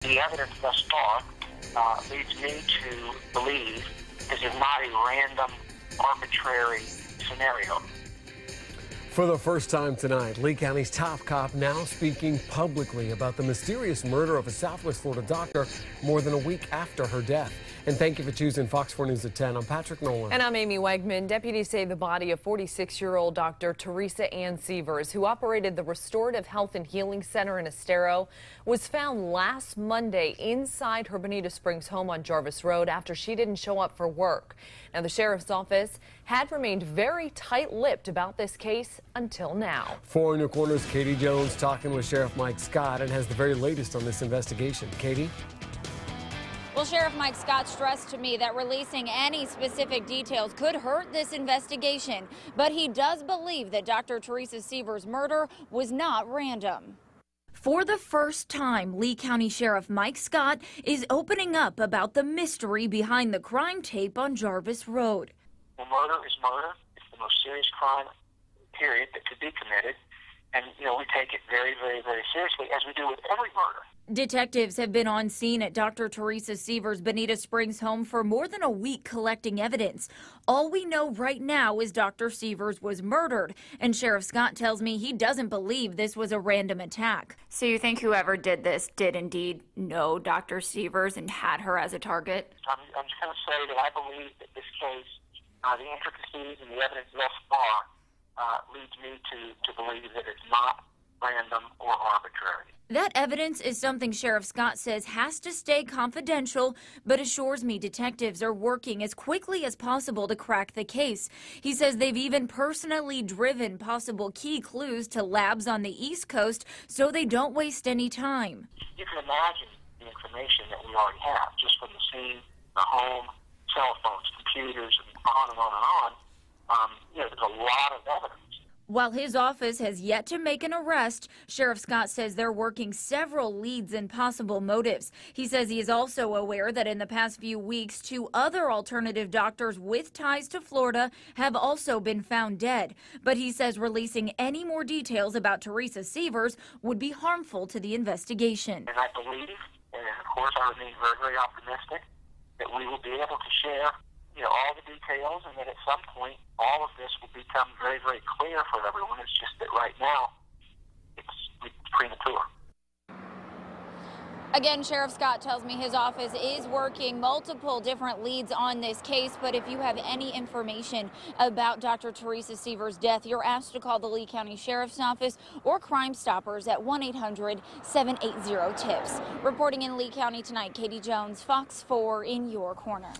The evidence thus far leads me to believe this is not a random, arbitrary scenario. For the first time tonight, Lee County's top cop now speaking publicly about the mysterious murder of a Southwest Florida doctor more than a week after her death. And thank you for choosing Fox 4 News at 10. I'm Patrick Nolan. And I'm Amy Wegman. Deputies say the body of 46-year-old Dr. Teresa Ann Sievers, who operated the Restorative Health and Healing Center in Estero, was found last Monday inside her Bonita Springs home on Jarvis Road after she didn't show up for work. Now, the sheriff's office had remained very tight-lipped about this case until now. 4 in your corners, Katie Jones talking with Sheriff Mike Scott and has the very latest on this investigation. Katie? Well, Sheriff Mike Scott stressed to me that releasing any specific details could hurt this investigation, but he does believe that Dr. Teresa Sievers' murder was not random. For the first time, Lee County Sheriff Mike Scott is opening up about the mystery behind the crime tape on Jarvis Road. Well, murder is murder. It's the most serious crime, period, that could be committed. And, we take it very, very, very seriously, as we do with every murder. Detectives have been on scene at Dr. Teresa Sievers' Bonita Springs home for more than a week collecting evidence. All we know right now is Dr. Sievers was murdered, and Sheriff Scott tells me he doesn't believe this was a random attack. So you think whoever did this did indeed know Dr. Sievers and had her as a target? I'm just going to say that I believe that this case, the intricacies and the evidence thus far, leads me to believe that it's not random or arbitrary. That evidence is something Sheriff Scott says has to stay confidential, but assures me detectives are working as quickly as possible to crack the case. He says they've even personally driven possible key clues to labs on the East Coast so they don't waste any time. You can imagine the information that we already have just from the scene, the home, cell phones, computers, and on and on and on. There's a lot of evidence. While his office has yet to make an arrest, Sheriff Scott says they're working several leads and possible motives. He says he is also aware that in the past few weeks, 2 other alternative doctors with ties to Florida have also been found dead. But he says releasing any more details about Teresa Sievers would be harmful to the investigation. And I believe, and of course I remain very, very optimistic, that we will be able to share all the details, and that at some point all of this will become very, very clear for everyone. It's just that right now it's premature. Again, Sheriff Scott tells me his office is working multiple different leads on this case, but if you have any information about Dr. Teresa Sievers' death, you're asked to call the Lee County Sheriff's Office or Crime Stoppers at 1-800-780-TIPS. Reporting in Lee County tonight, Katie Jones, Fox 4 in your corner.